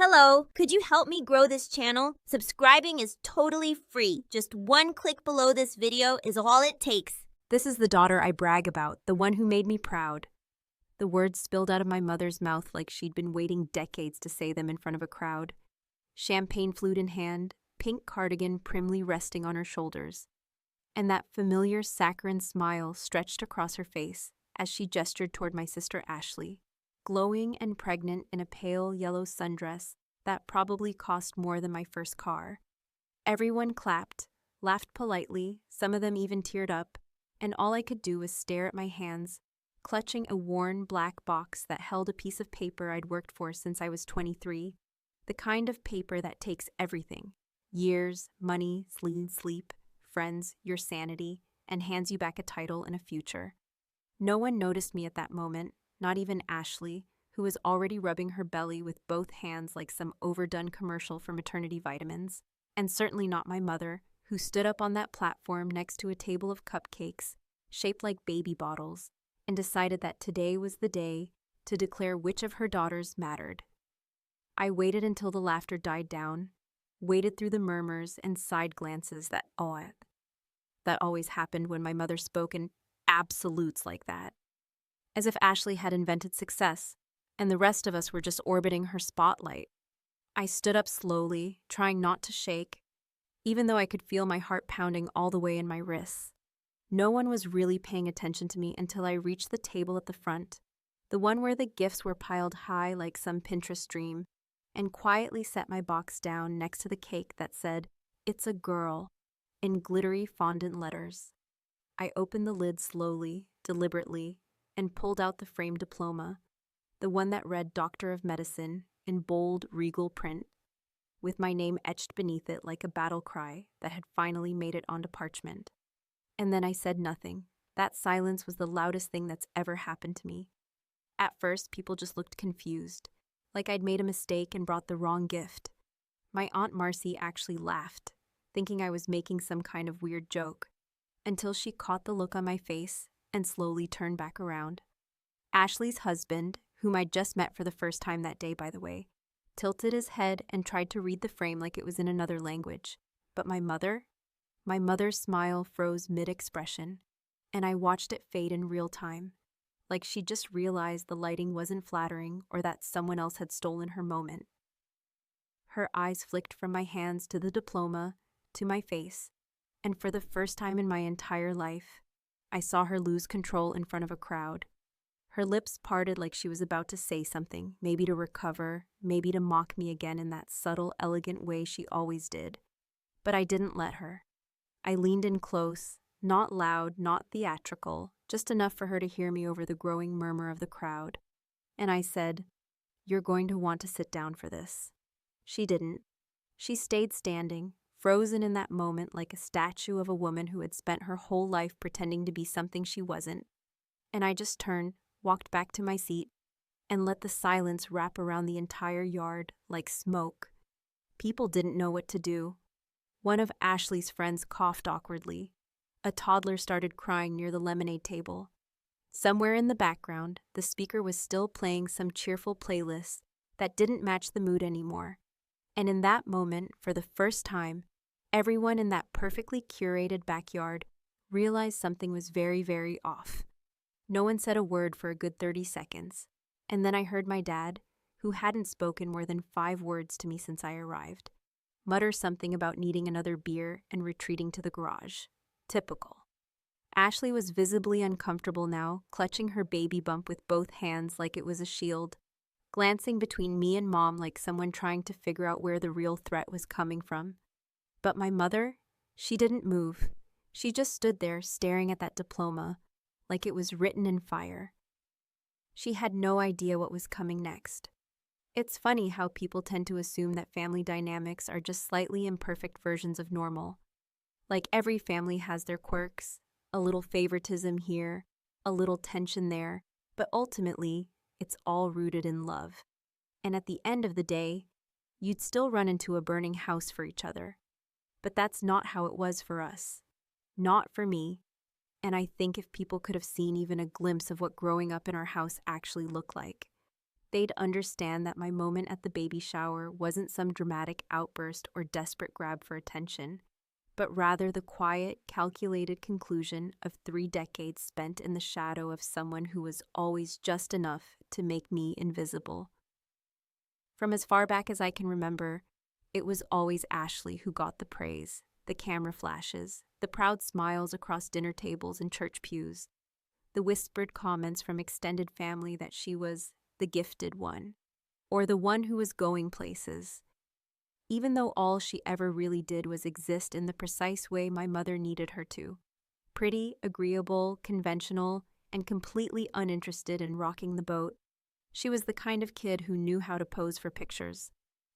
Hello, could you help me grow this channel? Subscribing is totally free. Just one click below this video is all it takes. This is the daughter I brag about, the one who made me proud. The words spilled out of my mother's mouth like she'd been waiting decades to say them in front of a crowd. Champagne flute in hand, pink cardigan primly resting on her shoulders, and that familiar saccharine smile stretched across her face as she gestured toward my sister Ashley, glowing and pregnant in a pale yellow sundress that probably cost more than my first car. Everyone clapped, laughed politely, some of them even teared up, and all I could do was stare at my hands, clutching a worn black box that held a piece of paper I'd worked for since I was 23, the kind of paper that takes everything: years, money, sleep, friends, your sanity, and hands you back a title and a future. No one noticed me at that moment, not even Ashley, who was already rubbing her belly with both hands like some overdone commercial for maternity vitamins, and certainly not my mother, who stood up on that platform next to a table of cupcakes, shaped like baby bottles, and decided that today was the day to declare which of her daughters mattered. I waited until the laughter died down, waited through the murmurs and side glances that always happened when my mother spoke in absolutes like that, as if Ashley had invented success, and the rest of us were just orbiting her spotlight. I stood up slowly, trying not to shake, even though I could feel my heart pounding all the way in my wrists. No one was really paying attention to me until I reached the table at the front, the one where the gifts were piled high like some Pinterest dream, and quietly set my box down next to the cake that said, "It's a girl," in glittery fondant letters. I opened the lid slowly, deliberately, and pulled out the framed diploma, the one that read Doctor of Medicine in bold, regal print, with my name etched beneath it like a battle cry that had finally made it onto parchment. And then I said nothing. That silence was the loudest thing that's ever happened to me. At first, people just looked confused, like I'd made a mistake and brought the wrong gift. My Aunt Marcy actually laughed, thinking I was making some kind of weird joke, until she caught the look on my face and slowly turned back around. Ashley's husband, whom I'd just met for the first time that day, by the way, tilted his head and tried to read the frame like it was in another language. But my mother's smile froze mid-expression, and I watched it fade in real time, like she just realized the lighting wasn't flattering or that someone else had stolen her moment. Her eyes flicked from my hands to the diploma, to my face, and for the first time in my entire life, I saw her lose control in front of a crowd. Her lips parted like she was about to say something, maybe to recover, maybe to mock me again in that subtle, elegant way she always did. But I didn't let her. I leaned in close, not loud, not theatrical, just enough for her to hear me over the growing murmur of the crowd. And I said, "You're going to want to sit down for this." She didn't. She stayed standing, frozen in that moment like a statue of a woman who had spent her whole life pretending to be something she wasn't. And I just turned, walked back to my seat, and let the silence wrap around the entire yard like smoke. People didn't know what to do. One of Ashley's friends coughed awkwardly. A toddler started crying near the lemonade table. Somewhere in the background, the speaker was still playing some cheerful playlist that didn't match the mood anymore. And in that moment, for the first time, everyone in that perfectly curated backyard realized something was very, very off. No one said a word for a good 30 seconds, and then I heard my dad, who hadn't spoken more than 5 words to me since I arrived, mutter something about needing another beer and retreating to the garage. Typical. Ashley was visibly uncomfortable now, clutching her baby bump with both hands like it was a shield, glancing between me and Mom like someone trying to figure out where the real threat was coming from. But my mother, she didn't move. She just stood there staring at that diploma, like it was written in fire. She had no idea what was coming next. It's funny how people tend to assume that family dynamics are just slightly imperfect versions of normal. Like every family has their quirks, a little favoritism here, a little tension there, but ultimately, it's all rooted in love. And at the end of the day, you'd still run into a burning house for each other. But that's not how it was for us. Not for me. And I think if people could have seen even a glimpse of what growing up in our house actually looked like, They'd understand that my moment at the baby shower wasn't some dramatic outburst or desperate grab for attention, but rather the quiet, calculated conclusion of 3 decades spent in the shadow of someone who was always just enough to make me invisible. From as far back as I can remember, it was always Ashley who got the praise, the camera flashes, the proud smiles across dinner tables and church pews, the whispered comments from extended family that she was the gifted one, or the one who was going places, even though all she ever really did was exist in the precise way my mother needed her to. Pretty, agreeable, conventional, and completely uninterested in rocking the boat. She was the kind of kid who knew how to pose for pictures,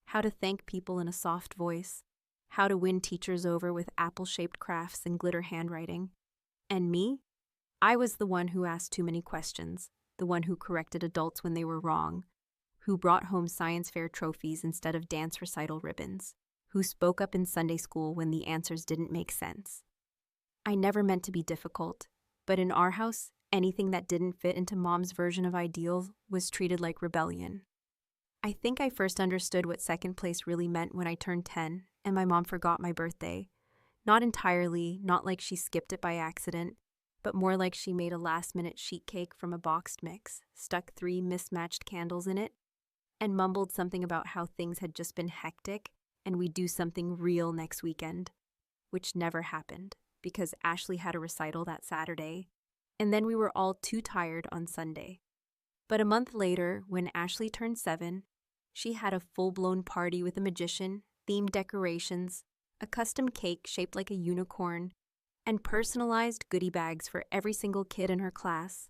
how to thank people in a soft voice, how to win teachers over with apple-shaped crafts and glitter handwriting. And me? I was the one who asked too many questions, the one who corrected adults when they were wrong, who brought home science fair trophies instead of dance recital ribbons, who spoke up in Sunday school when the answers didn't make sense. I never meant to be difficult, but in our house, anything that didn't fit into Mom's version of ideal was treated like rebellion. I think I first understood what second place really meant when I turned 10 and my mom forgot my birthday. Not entirely, not like she skipped it by accident, but more like she made a last-minute sheet cake from a boxed mix, stuck 3 mismatched candles in it, and mumbled something about how things had just been hectic and we'd do something real next weekend, which never happened because Ashley had a recital that Saturday, and then we were all too tired on Sunday. But a month later, when Ashley turned 7, she had a full-blown party with a magician, themed decorations, a custom cake shaped like a unicorn, and personalized goodie bags for every single kid in her class.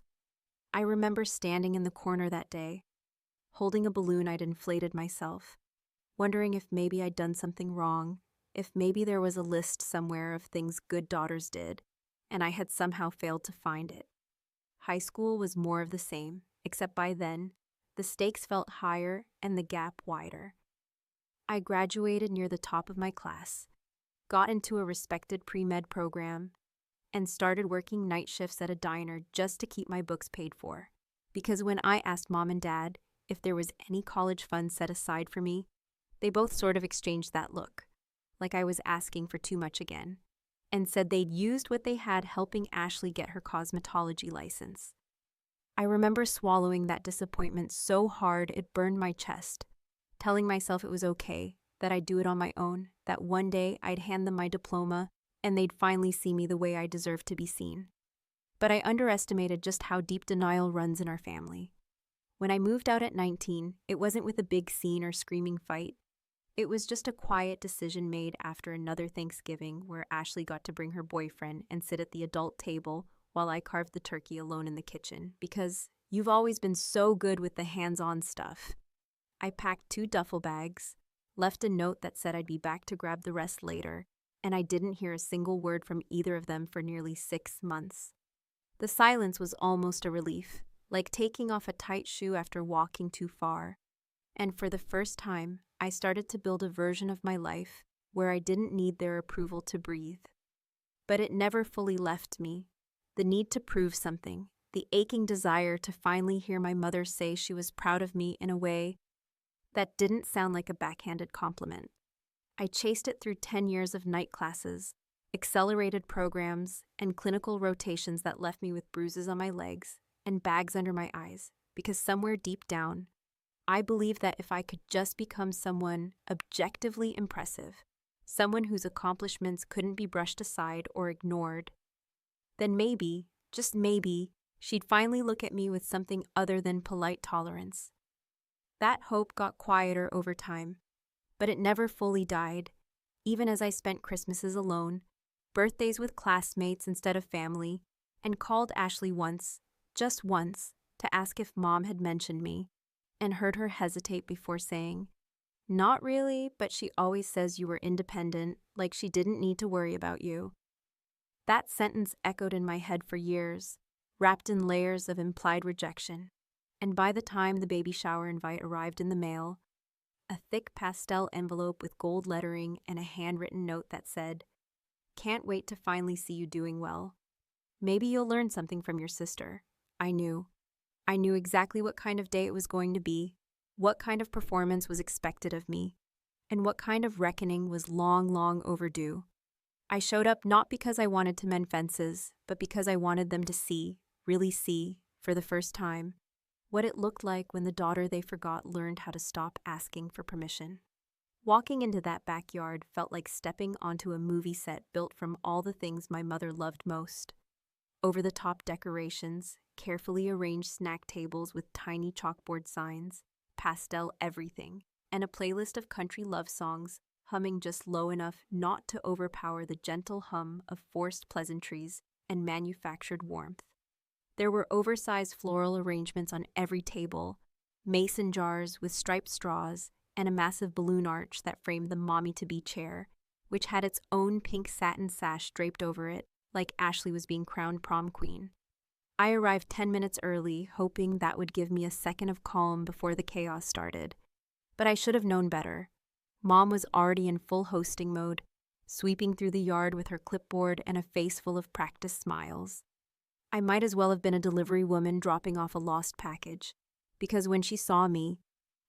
I remember standing in the corner that day, holding a balloon I'd inflated myself, wondering if maybe I'd done something wrong, if maybe there was a list somewhere of things good daughters did, and I had somehow failed to find it. High school was more of the same, except by then, the stakes felt higher and the gap wider. I graduated near the top of my class, got into a respected pre-med program, and started working night shifts at a diner just to keep my books paid for. Because when I asked Mom and Dad if there was any college funds set aside for me, they both sort of exchanged that look, like I was asking for too much again, and said they'd used what they had helping Ashley get her cosmetology license. I remember swallowing that disappointment so hard it burned my chest, telling myself it was okay, that I'd do it on my own, that one day I'd hand them my diploma and they'd finally see me the way I deserved to be seen. But I underestimated just how deep denial runs in our family. When I moved out at 19, it wasn't with a big scene or screaming fight. It was just a quiet decision made after another Thanksgiving where Ashley got to bring her boyfriend and sit at the adult table while I carved the turkey alone in the kitchen, because you've always been so good with the hands-on stuff. I packed 2 duffel bags, left a note that said I'd be back to grab the rest later, and I didn't hear a single word from either of them for nearly 6 months. The silence was almost a relief, like taking off a tight shoe after walking too far. And for the first time, I started to build a version of my life where I didn't need their approval to breathe. But it never fully left me. The need to prove something, the aching desire to finally hear my mother say she was proud of me in a way that didn't sound like a backhanded compliment. I chased it through 10 years of night classes, accelerated programs, and clinical rotations that left me with bruises on my legs and bags under my eyes, because somewhere deep down, I believed that if I could just become someone objectively impressive, someone whose accomplishments couldn't be brushed aside or ignored, then maybe, just maybe, she'd finally look at me with something other than polite tolerance. That hope got quieter over time, but it never fully died, even as I spent Christmases alone, birthdays with classmates instead of family, and called Ashley once, just once, to ask if Mom had mentioned me, and heard her hesitate before saying, "Not really, but she always says you were independent, like she didn't need to worry about you." That sentence echoed in my head for years, wrapped in layers of implied rejection, and by the time the baby shower invite arrived in the mail, a thick pastel envelope with gold lettering and a handwritten note that said, "Can't wait to finally see you doing well. Maybe you'll learn something from your sister," I knew. I knew exactly what kind of day it was going to be, what kind of performance was expected of me, and what kind of reckoning was long, long overdue. I showed up not because I wanted to mend fences, but because I wanted them to see, really see, for the first time, what it looked like when the daughter they forgot learned how to stop asking for permission. Walking into that backyard felt like stepping onto a movie set built from all the things my mother loved most. Over-the-top decorations, carefully arranged snack tables with tiny chalkboard signs, pastel everything, and a playlist of country love songs humming just low enough not to overpower the gentle hum of forced pleasantries and manufactured warmth. There were oversized floral arrangements on every table, mason jars with striped straws, and a massive balloon arch that framed the mommy-to-be chair, which had its own pink satin sash draped over it, like Ashley was being crowned prom queen. I arrived 10 minutes early, hoping that would give me a second of calm before the chaos started. But I should have known better. Mom was already in full hosting mode, sweeping through the yard with her clipboard and a face full of practiced smiles. I might as well have been a delivery woman dropping off a lost package, because when she saw me,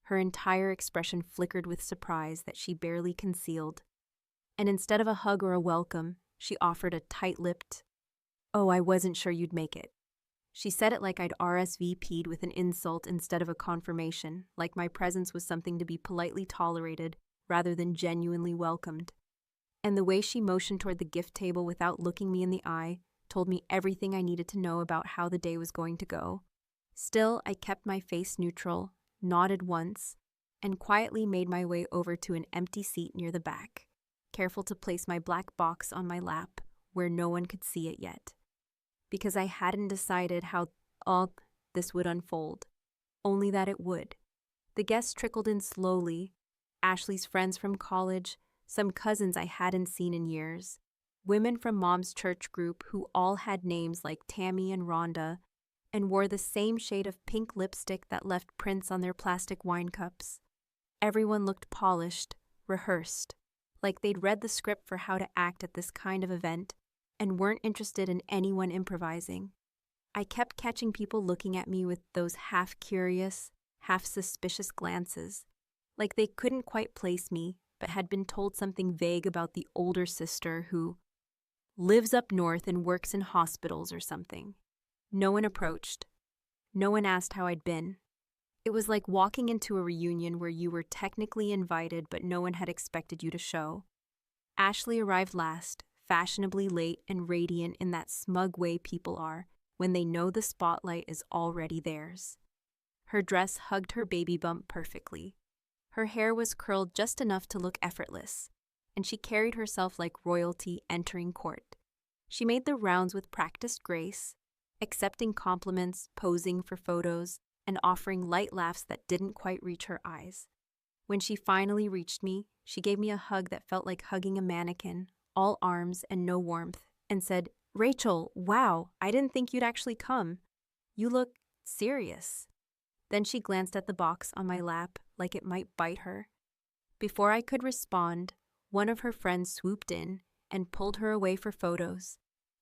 her entire expression flickered with surprise that she barely concealed. And instead of a hug or a welcome, she offered a tight-lipped, "Oh, I wasn't sure you'd make it." She said it like I'd RSVP'd with an insult instead of a confirmation, like my presence was something to be politely tolerated rather than genuinely welcomed. And the way she motioned toward the gift table without looking me in the eye told me everything I needed to know about how the day was going to go. Still, I kept my face neutral, nodded once, and quietly made my way over to an empty seat near the back, careful to place my black box on my lap where no one could see it yet. Because I hadn't decided how all this would unfold, only that it would. The guests trickled in slowly, Ashley's friends from college, some cousins I hadn't seen in years, women from Mom's church group who all had names like Tammy and Rhonda, and wore the same shade of pink lipstick that left prints on their plastic wine cups. Everyone looked polished, rehearsed, like they'd read the script for how to act at this kind of event and weren't interested in anyone improvising. I kept catching people looking at me with those half-curious, half-suspicious glances, like they couldn't quite place me, but had been told something vague about the older sister who lives up north and works in hospitals or something. No one approached. No one asked how I'd been. It was like walking into a reunion where you were technically invited but no one had expected you to show. Ashley arrived last, fashionably late and radiant in that smug way people are when they know the spotlight is already theirs. Her dress hugged her baby bump perfectly. Her hair was curled just enough to look effortless, and she carried herself like royalty entering court. She made the rounds with practiced grace, accepting compliments, posing for photos, and offering light laughs that didn't quite reach her eyes. When she finally reached me, she gave me a hug that felt like hugging a mannequin, all arms and no warmth, and said, "Rachel, wow, I didn't think you'd actually come. You look serious." Then she glanced at the box on my lap like it might bite her. Before I could respond, one of her friends swooped in and pulled her away for photos,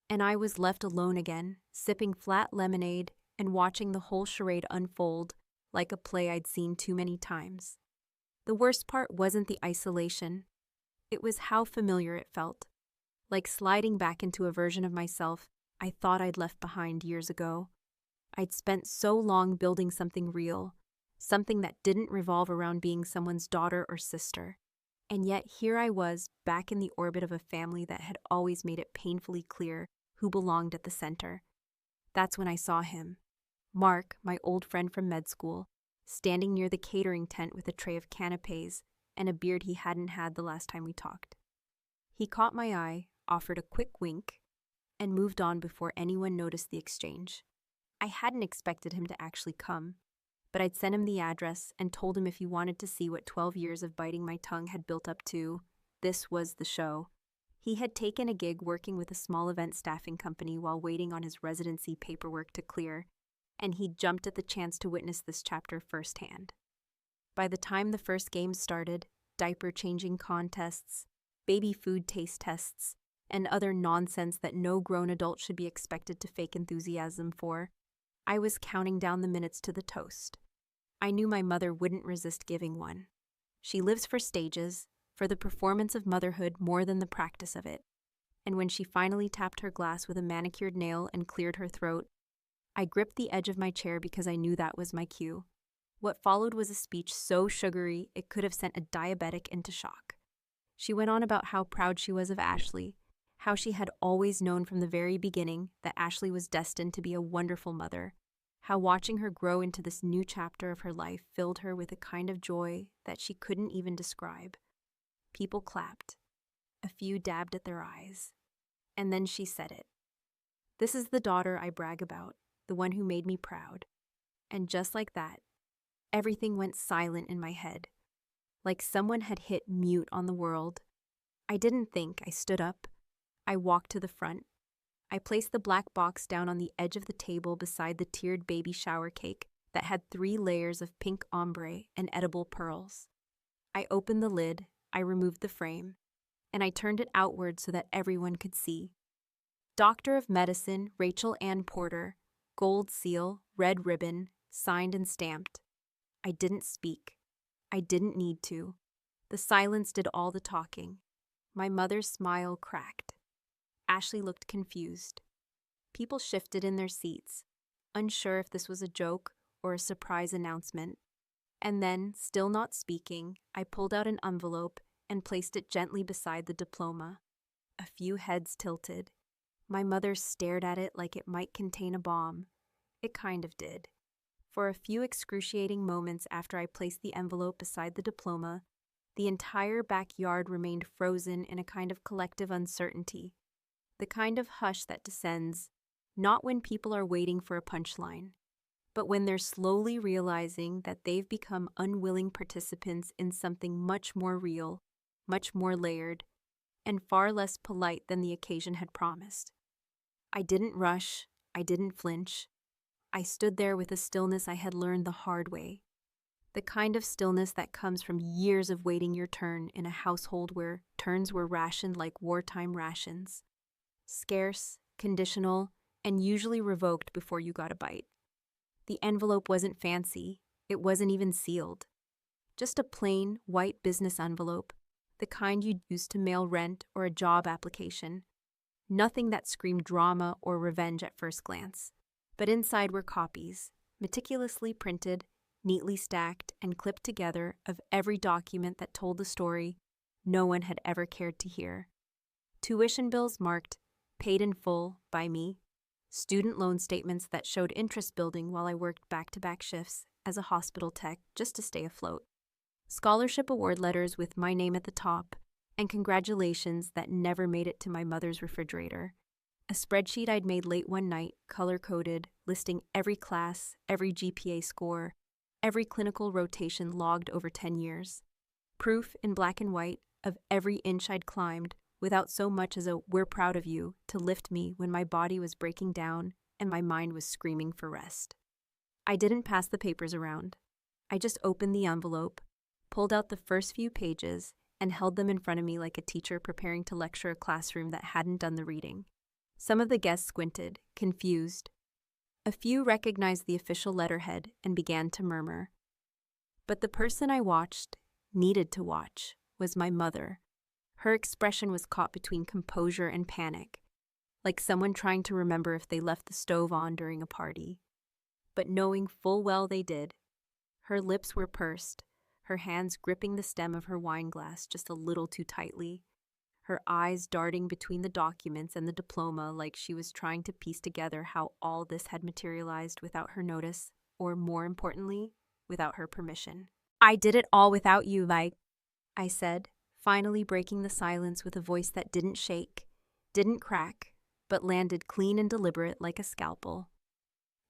and I was left alone again, sipping flat lemonade and watching the whole charade unfold like a play I'd seen too many times. The worst part wasn't the isolation. It was how familiar it felt, like sliding back into a version of myself I thought I'd left behind years ago. I'd spent so long building something real, something that didn't revolve around being someone's daughter or sister. And yet here I was, back in the orbit of a family that had always made it painfully clear who belonged at the center. That's when I saw him. Mark, my old friend from med school, standing near the catering tent with a tray of canapes and a beard he hadn't had the last time we talked. He caught my eye, offered a quick wink, and moved on before anyone noticed the exchange. I hadn't expected him to actually come, but I'd sent him the address and told him if he wanted to see what 12 years of biting my tongue had built up to, this was the show. He had taken a gig working with a small event staffing company while waiting on his residency paperwork to clear, and he jumped at the chance to witness this chapter firsthand. By the time the first games started, diaper-changing contests, baby food taste tests, and other nonsense that no grown adult should be expected to fake enthusiasm for, I was counting down the minutes to the toast. I knew my mother wouldn't resist giving one. She lives for stages, for the performance of motherhood more than the practice of it. And when she finally tapped her glass with a manicured nail and cleared her throat, I gripped the edge of my chair because I knew that was my cue. What followed was a speech so sugary it could have sent a diabetic into shock. She went on about how proud she was of Ashley, how she had always known from the very beginning that Ashley was destined to be a wonderful mother, how watching her grow into this new chapter of her life filled her with a kind of joy that she couldn't even describe. People clapped. A few dabbed at their eyes. And then she said it. This is the daughter I brag about, the one who made me proud. And just like that, everything went silent in my head, like someone had hit mute on the world. I didn't think. I stood up. I walked to the front. I placed the black box down on the edge of the table beside the tiered baby shower cake that had 3 layers of pink ombre and edible pearls. I opened the lid, I removed the frame, and I turned it outward so that everyone could see. Doctor of Medicine Rachel Ann Porter, gold seal, red ribbon, signed and stamped. I didn't speak. I didn't need to. The silence did all the talking. My mother's smile cracked. Ashley looked confused. People shifted in their seats, unsure if this was a joke or a surprise announcement. And then, still not speaking, I pulled out an envelope and placed it gently beside the diploma. A few heads tilted. My mother stared at it like it might contain a bomb. It kind of did. For a few excruciating moments after I placed the envelope beside the diploma, the entire backyard remained frozen in a kind of collective uncertainty. The kind of hush that descends, not when people are waiting for a punchline, but when they're slowly realizing that they've become unwilling participants in something much more real, much more layered, and far less polite than the occasion had promised. I didn't rush, I didn't flinch. I stood there with a stillness I had learned the hard way. The kind of stillness that comes from years of waiting your turn in a household where turns were rationed like wartime rations. Scarce, conditional, and usually revoked before you got a bite. The envelope wasn't fancy. It wasn't even sealed. Just a plain, white business envelope, the kind you'd use to mail rent or a job application. Nothing that screamed drama or revenge at first glance. But inside were copies, meticulously printed, neatly stacked, and clipped together of every document that told the story no one had ever cared to hear. Tuition bills marked, paid in full, by me. Student loan statements that showed interest building while I worked back-to-back shifts as a hospital tech just to stay afloat. Scholarship award letters with my name at the top, and congratulations that never made it to my mother's refrigerator. A spreadsheet I'd made late one night, color-coded, listing every class, every GPA score, every clinical rotation logged over 10 years. Proof in black and white of every inch I'd climbed without so much as a "we're proud of you" to lift me when my body was breaking down and my mind was screaming for rest. I didn't pass the papers around. I just opened the envelope, pulled out the first few pages, and held them in front of me like a teacher preparing to lecture a classroom that hadn't done the reading. Some of the guests squinted, confused. A few recognized the official letterhead and began to murmur. But the person I watched, needed to watch, was my mother. Her expression was caught between composure and panic, like someone trying to remember if they left the stove on during a party. But knowing full well they did. Her lips were pursed, her hands gripping the stem of her wine glass just a little too tightly, her eyes darting between the documents and the diploma like she was trying to piece together how all this had materialized without her notice, or more importantly, without her permission. "I did it all without you, I said, finally breaking the silence with a voice that didn't shake, didn't crack, but landed clean and deliberate like a scalpel.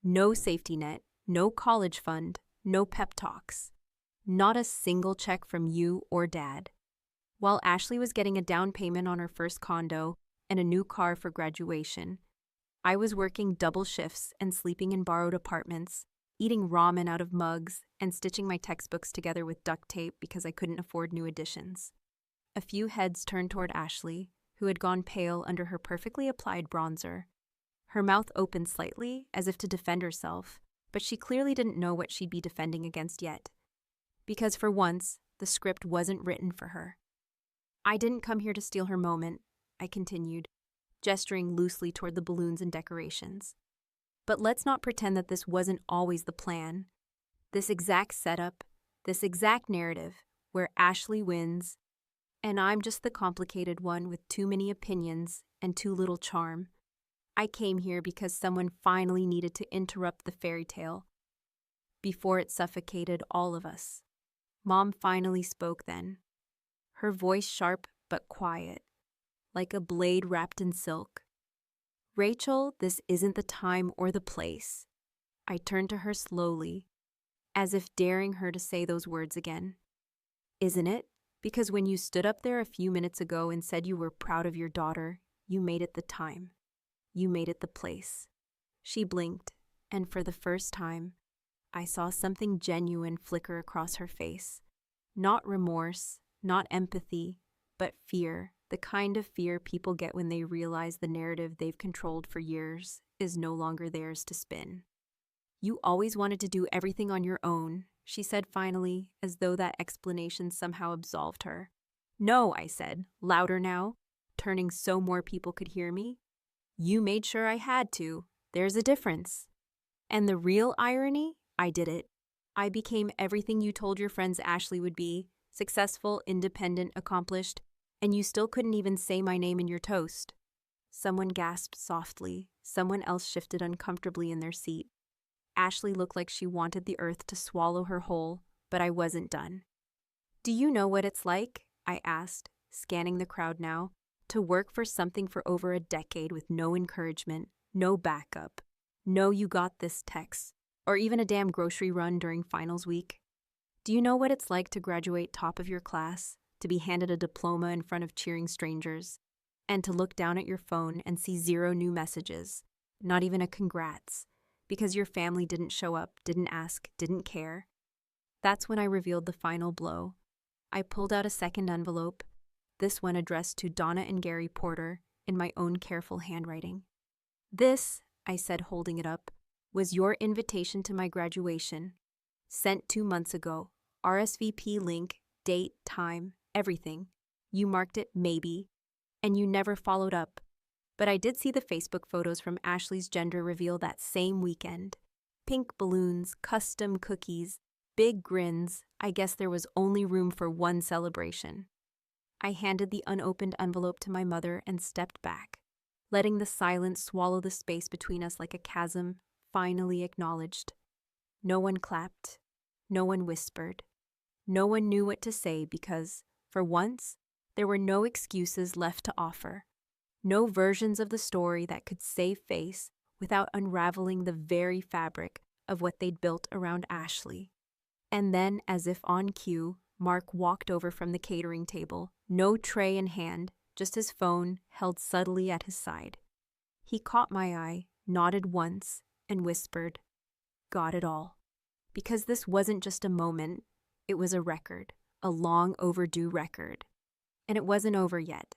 No safety net, no college fund, no pep talks. Not a single check from you or Dad. While Ashley was getting a down payment on her first condo and a new car for graduation, I was working double shifts and sleeping in borrowed apartments, eating ramen out of mugs, and stitching my textbooks together with duct tape because I couldn't afford new editions. A few heads turned toward Ashley, who had gone pale under her perfectly applied bronzer. Her mouth opened slightly, as if to defend herself, but she clearly didn't know what she'd be defending against yet. Because for once, the script wasn't written for her. I didn't come here to steal her moment, I continued, gesturing loosely toward the balloons and decorations. But let's not pretend that this wasn't always the plan. This exact setup, this exact narrative, where Ashley wins, and I'm just the complicated one with too many opinions and too little charm. I came here because someone finally needed to interrupt the fairy tale before it suffocated all of us. Mom finally spoke then, her voice sharp but quiet, like a blade wrapped in silk. Rachel, this isn't the time or the place. I turned to her slowly, as if daring her to say those words again. Isn't it? Because when you stood up there a few minutes ago and said you were proud of your daughter, you made it the time. You made it the place. She blinked, and for the first time, I saw something genuine flicker across her face. Not remorse, not empathy, but fear, the kind of fear people get when they realize the narrative they've controlled for years is no longer theirs to spin. You always wanted to do everything on your own, she said finally, as though that explanation somehow absolved her. No, I said, louder now, turning so more people could hear me. You made sure I had to. There's a difference. And the real irony? I did it. I became everything you told your friends Ashley would be, successful, independent, accomplished, and you still couldn't even say my name in your toast. Someone gasped softly. Someone else shifted uncomfortably in their seat. Ashley looked like she wanted the earth to swallow her whole, but I wasn't done. Do you know what it's like? I asked, scanning the crowd now, to work for something for over a decade with no encouragement, no backup, no you got this text, or even a damn grocery run during finals week? Do you know what it's like to graduate top of your class, to be handed a diploma in front of cheering strangers, and to look down at your phone and see 0 new messages, not even a congrats, because your family didn't show up, didn't ask, didn't care? That's when I revealed the final blow. I pulled out a second envelope, this one addressed to Donna and Gary Porter, in my own careful handwriting. This, I said, holding it up, was your invitation to my graduation. Sent 2 months ago. RSVP link, date, time, everything. You marked it maybe, and you never followed up. But I did see the Facebook photos from Ashley's gender reveal that same weekend. Pink balloons, custom cookies, big grins. I guess there was only room for one celebration. I handed the unopened envelope to my mother and stepped back, letting the silence swallow the space between us like a chasm, finally acknowledged. No one clapped. No one whispered. No one knew what to say because, for once, there were no excuses left to offer. No versions of the story that could save face without unraveling the very fabric of what they'd built around Ashley. And then, as if on cue, Mark walked over from the catering table, no tray in hand, just his phone held subtly at his side. He caught my eye, nodded once, and whispered, "Got it all." Because this wasn't just a moment, it was a record, a long overdue record. And it wasn't over yet.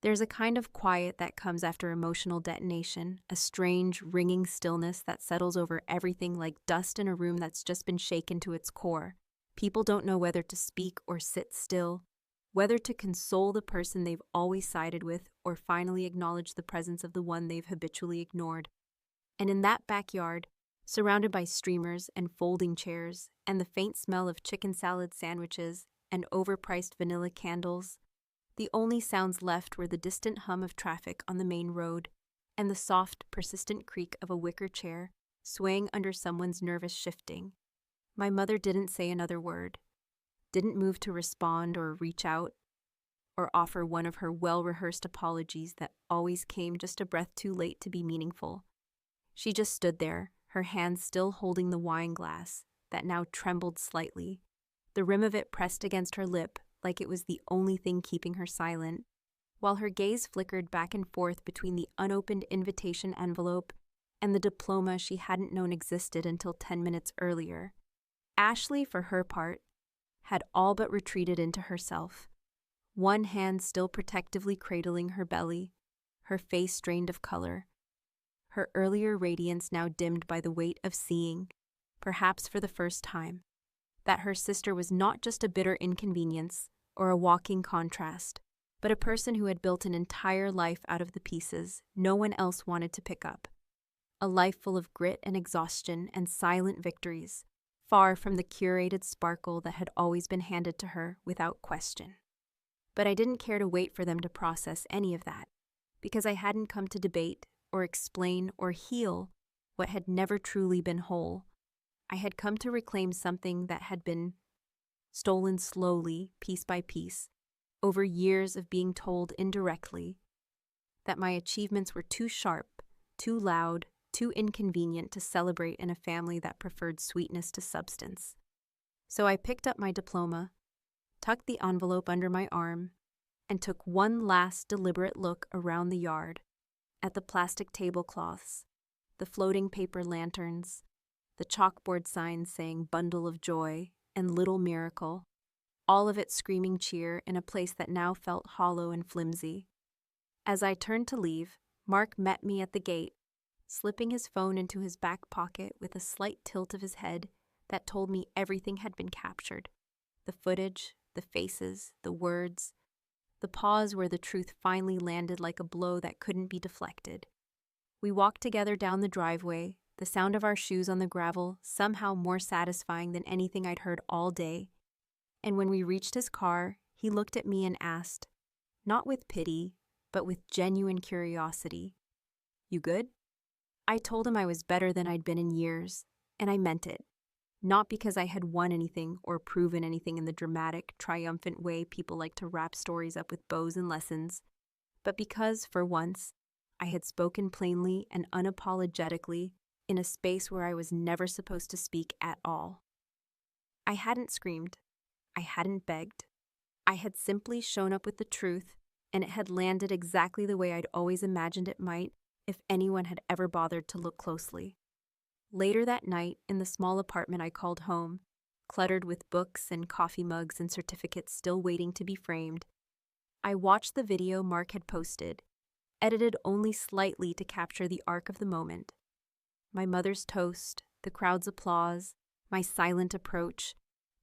There's a kind of quiet that comes after emotional detonation, a strange, ringing stillness that settles over everything like dust in a room that's just been shaken to its core. People don't know whether to speak or sit still, whether to console the person they've always sided with or finally acknowledge the presence of the one they've habitually ignored. And in that backyard, surrounded by streamers and folding chairs and the faint smell of chicken salad sandwiches and overpriced vanilla candles, the only sounds left were the distant hum of traffic on the main road and the soft, persistent creak of a wicker chair swaying under someone's nervous shifting. My mother didn't say another word, didn't move to respond or reach out, or offer one of her well-rehearsed apologies that always came just a breath too late to be meaningful. She just stood there, her hand still holding the wine glass that now trembled slightly, the rim of it pressed against her lip like it was the only thing keeping her silent, while her gaze flickered back and forth between the unopened invitation envelope and the diploma she hadn't known existed until 10 minutes earlier. Ashley, for her part, had all but retreated into herself, one hand still protectively cradling her belly, her face drained of color, her earlier radiance now dimmed by the weight of seeing, perhaps for the first time, that her sister was not just a bitter inconvenience or a walking contrast, but a person who had built an entire life out of the pieces no one else wanted to pick up. A life full of grit and exhaustion and silent victories, far from the curated sparkle that had always been handed to her without question. But I didn't care to wait for them to process any of that, because I hadn't come to debate or explain or heal what had never truly been whole. I had come to reclaim something that had been stolen slowly, piece by piece, over years of being told indirectly that my achievements were too sharp, too loud, too inconvenient to celebrate in a family that preferred sweetness to substance. So I picked up my diploma, tucked the envelope under my arm, and took one last deliberate look around the yard, at the plastic tablecloths, the floating paper lanterns, the chalkboard signs saying "Bundle of Joy" and "Little Miracle," all of it screaming cheer in a place that now felt hollow and flimsy. As I turned to leave, Mark met me at the gate, slipping his phone into his back pocket with a slight tilt of his head that told me everything had been captured. The footage, the faces, the words, the pause where the truth finally landed like a blow that couldn't be deflected. We walked together down the driveway, the sound of our shoes on the gravel somehow more satisfying than anything I'd heard all day. And when we reached his car, he looked at me and asked, not with pity, but with genuine curiosity, "You good?" I told him I was better than I'd been in years, and I meant it. Not because I had won anything or proven anything in the dramatic, triumphant way people like to wrap stories up with bows and lessons, but because, for once, I had spoken plainly and unapologetically in a space where I was never supposed to speak at all. I hadn't screamed. I hadn't begged. I had simply shown up with the truth, and it had landed exactly the way I'd always imagined it might if anyone had ever bothered to look closely. Later that night, in the small apartment I called home, cluttered with books and coffee mugs and certificates still waiting to be framed, I watched the video Mark had posted, edited only slightly to capture the arc of the moment. My mother's toast, the crowd's applause, my silent approach,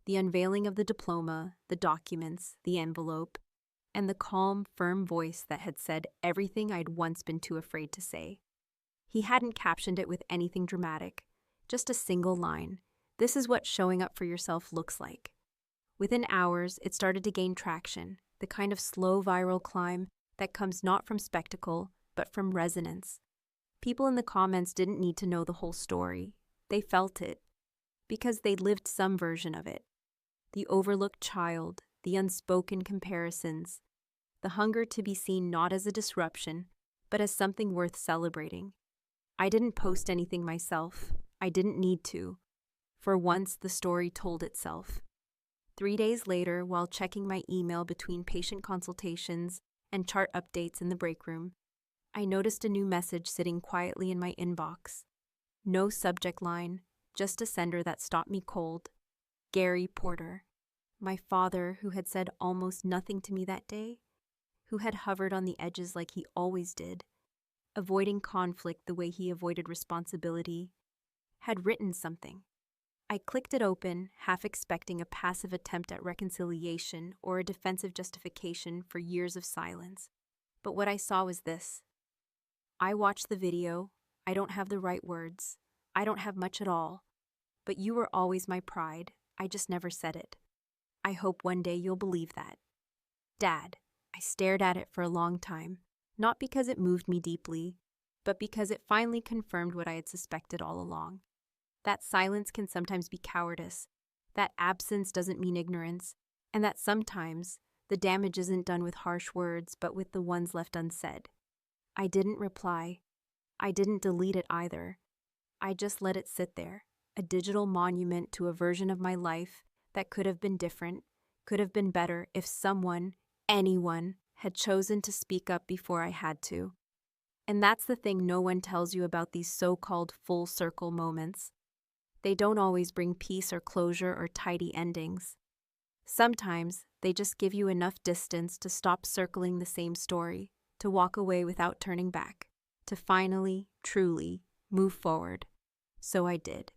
the unveiling of the diploma, the documents, the envelope, and the calm, firm voice that had said everything I'd once been too afraid to say. He hadn't captioned it with anything dramatic, just a single line. This is what showing up for yourself looks like. Within hours, it started to gain traction, the kind of slow viral climb that comes not from spectacle, but from resonance. People in the comments didn't need to know the whole story. They felt it, because they'd lived some version of it. The overlooked child, the unspoken comparisons, the hunger to be seen not as a disruption, but as something worth celebrating. I didn't post anything myself. I didn't need to. For once, the story told itself. 3 days later, while checking my email between patient consultations and chart updates in the break room, I noticed a new message sitting quietly in my inbox. No subject line, just a sender that stopped me cold. Gary Porter. My father, who had said almost nothing to me that day, who had hovered on the edges like he always did, avoiding conflict the way he avoided responsibility, had written something. I clicked it open, half expecting a passive attempt at reconciliation or a defensive justification for years of silence. But what I saw was this. I watched the video. I don't have the right words. I don't have much at all. But you were always my pride. I just never said it. I hope one day you'll believe that. Dad. I stared at it for a long time, not because it moved me deeply, but because it finally confirmed what I had suspected all along. That silence can sometimes be cowardice, that absence doesn't mean ignorance, and that sometimes the damage isn't done with harsh words, but with the ones left unsaid. I didn't reply. I didn't delete it either. I just let it sit there, a digital monument to a version of my life that could have been different, could have been better if someone, anyone, had chosen to speak up before I had to. And that's the thing no one tells you about these so-called full circle moments. They don't always bring peace or closure or tidy endings. Sometimes they just give you enough distance to stop circling the same story, to walk away without turning back. to finally, truly move forward. So I did.